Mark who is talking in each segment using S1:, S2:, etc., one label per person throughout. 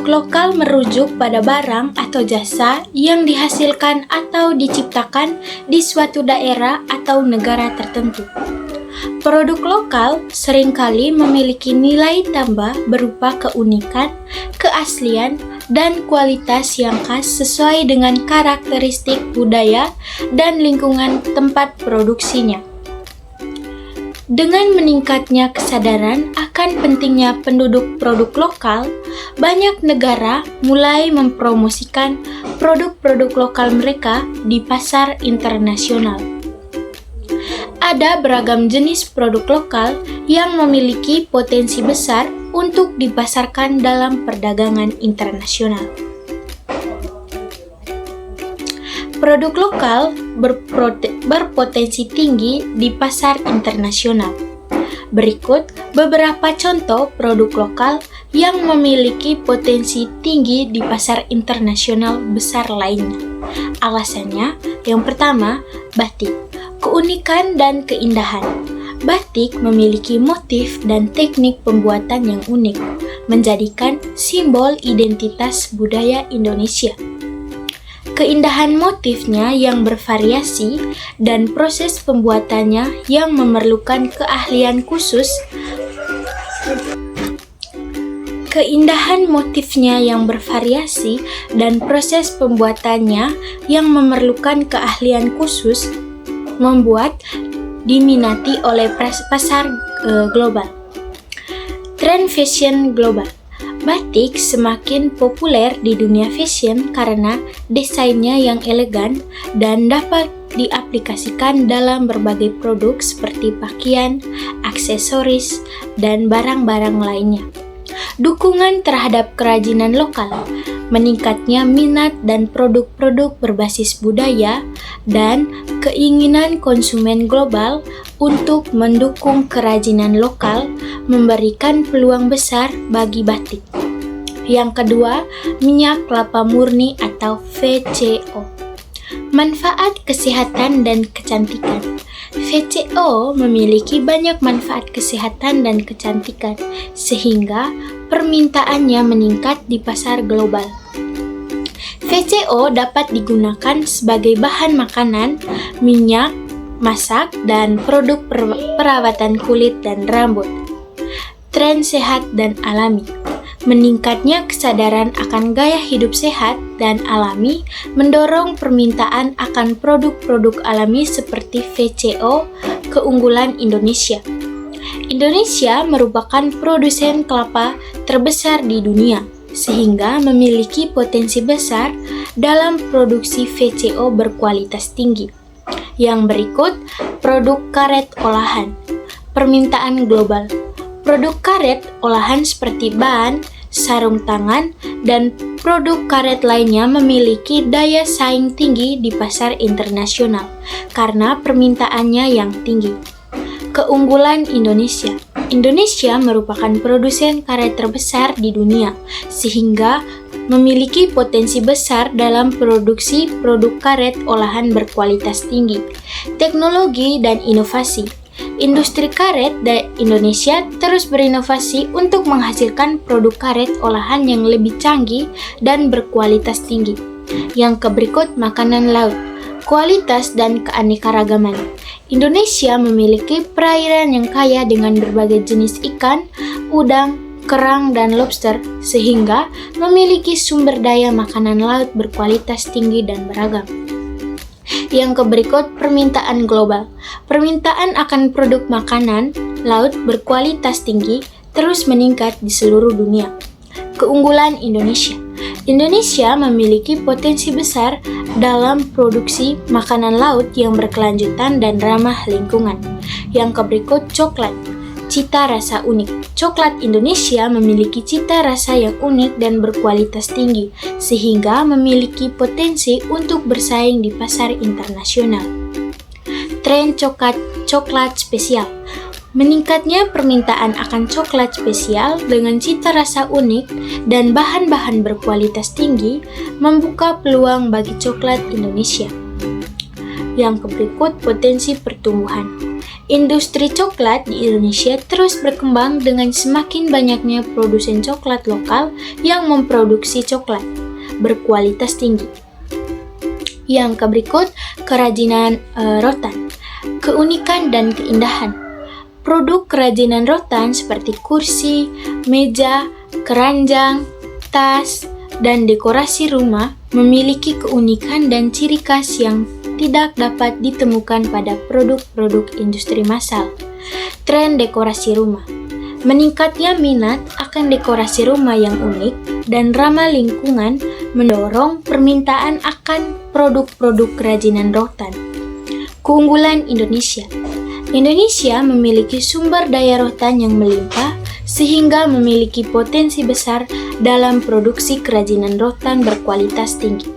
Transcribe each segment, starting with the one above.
S1: Produk lokal merujuk pada barang atau jasa yang dihasilkan atau diciptakan di suatu daerah atau negara tertentu. Produk lokal seringkali memiliki nilai tambah berupa keunikan, keaslian, dan kualitas yang khas sesuai dengan karakteristik budaya dan lingkungan tempat produksinya. Dengan meningkatnya kesadaran akan pentingnya penduduk produk lokal, banyak negara mulai mempromosikan produk-produk lokal mereka di pasar internasional. Ada beragam jenis produk lokal yang memiliki potensi besar untuk dipasarkan dalam perdagangan internasional. Produk lokal berpotensi tinggi di pasar internasional. Berikut beberapa contoh produk lokal yang memiliki potensi tinggi di pasar internasional besar lainnya. Alasannya, yang pertama, batik, keunikan dan keindahan. Batik memiliki motif dan teknik pembuatan yang unik, menjadikan simbol identitas budaya Indonesia. Keindahan motifnya yang bervariasi dan proses pembuatannya yang memerlukan keahlian khusus. Keindahan motifnya yang bervariasi dan proses pembuatannya yang memerlukan keahlian khusus membuat diminati oleh pasar global. Tren fashion global. Batik semakin populer di dunia fashion karena desainnya yang elegan dan dapat diaplikasikan dalam berbagai produk seperti pakaian, aksesoris, dan barang-barang lainnya. Dukungan terhadap kerajinan lokal, meningkatnya minat dan produk-produk berbasis budaya, dan keinginan konsumen global untuk mendukung kerajinan lokal memberikan peluang besar bagi batik. Yang kedua, minyak kelapa murni atau VCO. Manfaat kesehatan dan kecantikan. VCO memiliki banyak manfaat kesehatan dan kecantikan, sehingga permintaannya meningkat di pasar global. VCO dapat digunakan sebagai bahan makanan, minyak, masak, dan produk perawatan kulit dan rambut. Tren sehat dan alami. Meningkatnya kesadaran akan gaya hidup sehat dan alami mendorong permintaan akan produk-produk alami seperti VCO. Keunggulan Indonesia. Indonesia merupakan produsen kelapa terbesar di dunia, sehingga memiliki potensi besar dalam produksi VCO berkualitas tinggi. Yang berikut, produk karet olahan. Permintaan global. Produk karet olahan seperti ban, sarung tangan, dan produk karet lainnya memiliki daya saing tinggi di pasar internasional karena permintaannya yang tinggi. Keunggulan Indonesia. Indonesia merupakan produsen karet terbesar di dunia, sehingga memiliki potensi besar dalam produksi produk karet olahan berkualitas tinggi. Teknologi dan inovasi. Industri karet di Indonesia terus berinovasi untuk menghasilkan produk karet olahan yang lebih canggih dan berkualitas tinggi. Yang berikut, makanan laut, kualitas dan keanekaragaman. Indonesia memiliki perairan yang kaya dengan berbagai jenis ikan, udang, kerang, dan lobster, sehingga memiliki sumber daya makanan laut berkualitas tinggi dan beragam. Yang berikut, permintaan global. Permintaan akan produk makanan laut berkualitas tinggi terus meningkat di seluruh dunia. Keunggulan Indonesia. Indonesia memiliki potensi besar dalam produksi makanan laut yang berkelanjutan dan ramah lingkungan. Yang berikut, coklat. Cita rasa unik. Coklat Indonesia memiliki cita rasa yang unik dan berkualitas tinggi, sehingga memiliki potensi untuk bersaing di pasar internasional. Tren coklat spesial. Meningkatnya permintaan akan coklat spesial dengan cita rasa unik dan bahan-bahan berkualitas tinggi membuka peluang bagi coklat Indonesia. Yang berikut, potensi pertumbuhan. Industri coklat di Indonesia terus berkembang dengan semakin banyaknya produsen coklat lokal yang memproduksi coklat berkualitas tinggi. Yang berikut, kerajinan rotan, keunikan dan keindahan. Produk kerajinan rotan seperti kursi, meja, keranjang, tas, dan dekorasi rumah memiliki keunikan dan ciri khas yang tidak dapat ditemukan pada produk-produk industri massal. Tren dekorasi rumah. Meningkatnya minat akan dekorasi rumah yang unik dan ramah lingkungan mendorong permintaan akan produk-produk kerajinan rotan. Keunggulan Indonesia. Indonesia memiliki sumber daya rotan yang melimpah sehingga memiliki potensi besar dalam produksi kerajinan rotan berkualitas tinggi.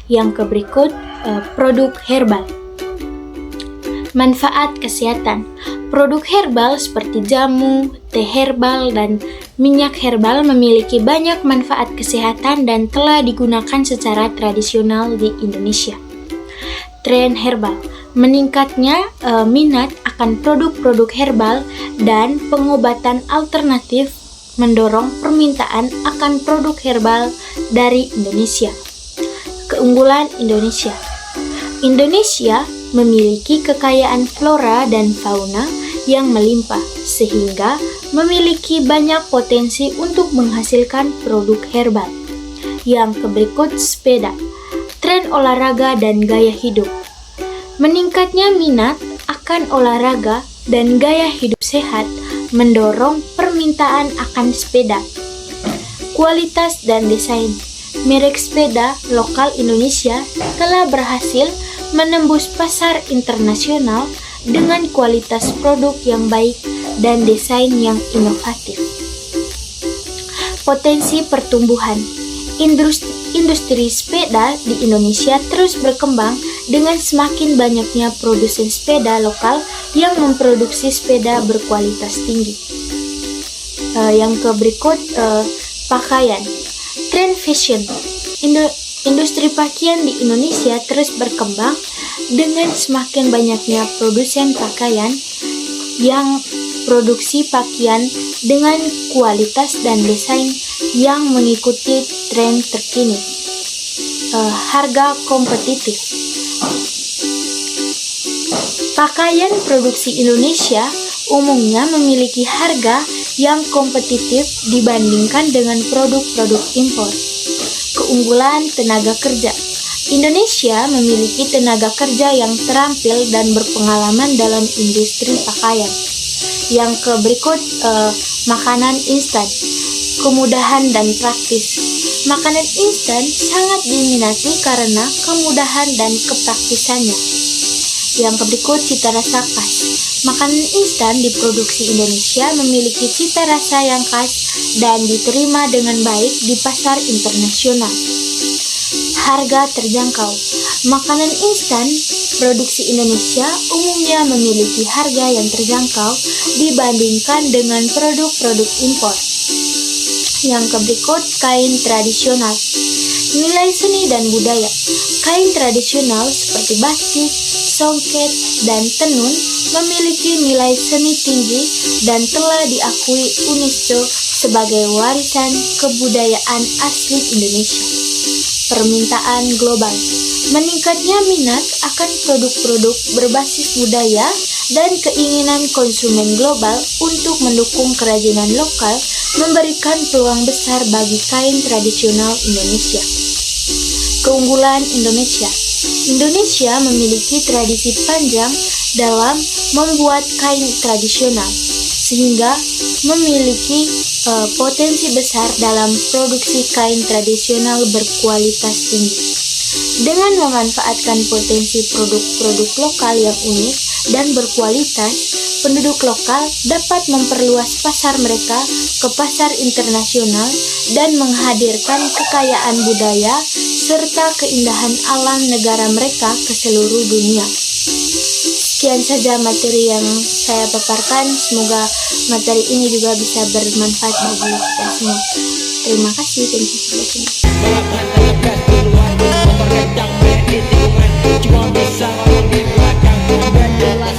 S1: Yang berikut, produk herbal. Manfaat kesehatan. Produk herbal seperti jamu, teh herbal, dan minyak herbal memiliki banyak manfaat kesehatan dan telah digunakan secara tradisional di Indonesia. Tren herbal. Meningkatnya minat akan produk-produk herbal dan pengobatan alternatif mendorong permintaan akan produk herbal dari Indonesia. Keunggulan Indonesia. Indonesia memiliki kekayaan flora dan fauna yang melimpah, sehingga memiliki banyak potensi untuk menghasilkan produk herbal. Yang berikut, sepeda. Tren olahraga dan gaya hidup. Meningkatnya minat akan olahraga dan gaya hidup sehat mendorong permintaan akan sepeda. Kualitas dan desain. Merek sepeda lokal Indonesia telah berhasil menembus pasar internasional dengan kualitas produk yang baik dan desain yang inovatif. Potensi pertumbuhan. Industri sepeda di Indonesia terus berkembang dengan semakin banyaknya produsen sepeda lokal yang memproduksi sepeda berkualitas tinggi. Yang berikut, pakaian. Tren fashion. Industri pakaian di Indonesia terus berkembang dengan semakin banyaknya produsen pakaian yang produksi pakaian dengan kualitas dan desain yang mengikuti tren terkini. Harga kompetitif. Pakaian produksi Indonesia umumnya memiliki harga yang kompetitif dibandingkan dengan produk-produk impor. Keunggulan tenaga kerja. Indonesia memiliki tenaga kerja yang terampil dan berpengalaman dalam industri pakaian. Yang berikut, makanan instan. Kemudahan dan praktis. Makanan instan sangat diminati karena kemudahan dan kepraktisannya. Yang berikut, cita rasa khas. Makanan instan diproduksi Indonesia memiliki cita rasa yang khas dan diterima dengan baik di pasar internasional. Harga terjangkau. Makanan instan produksi Indonesia umumnya memiliki harga yang terjangkau dibandingkan dengan produk-produk impor. Yang berikut, kain tradisional. Nilai seni dan budaya. Kain tradisional seperti batik, songket, dan tenun memiliki nilai seni tinggi dan telah diakui UNESCO sebagai warisan kebudayaan asli Indonesia. Permintaan global. Meningkatnya minat akan produk-produk berbasis budaya dan keinginan konsumen global untuk mendukung kerajinan lokal memberikan peluang besar bagi kain tradisional Indonesia. Keunggulan Indonesia. Indonesia memiliki tradisi panjang dalam membuat kain tradisional, sehingga memiliki potensi besar dalam produksi kain tradisional berkualitas tinggi. Dengan memanfaatkan potensi produk-produk lokal yang unik dan berkualitas, penduduk lokal dapat memperluas pasar mereka ke pasar internasional dan menghadirkan kekayaan budaya serta keindahan alam negara mereka ke seluruh dunia. Sekian saja materi yang saya paparkan. Semoga materi ini juga bisa bermanfaat bagi kita semua. Terima kasih. Thank you for listening. Cuma bisa ngomong di belakang, udah jelas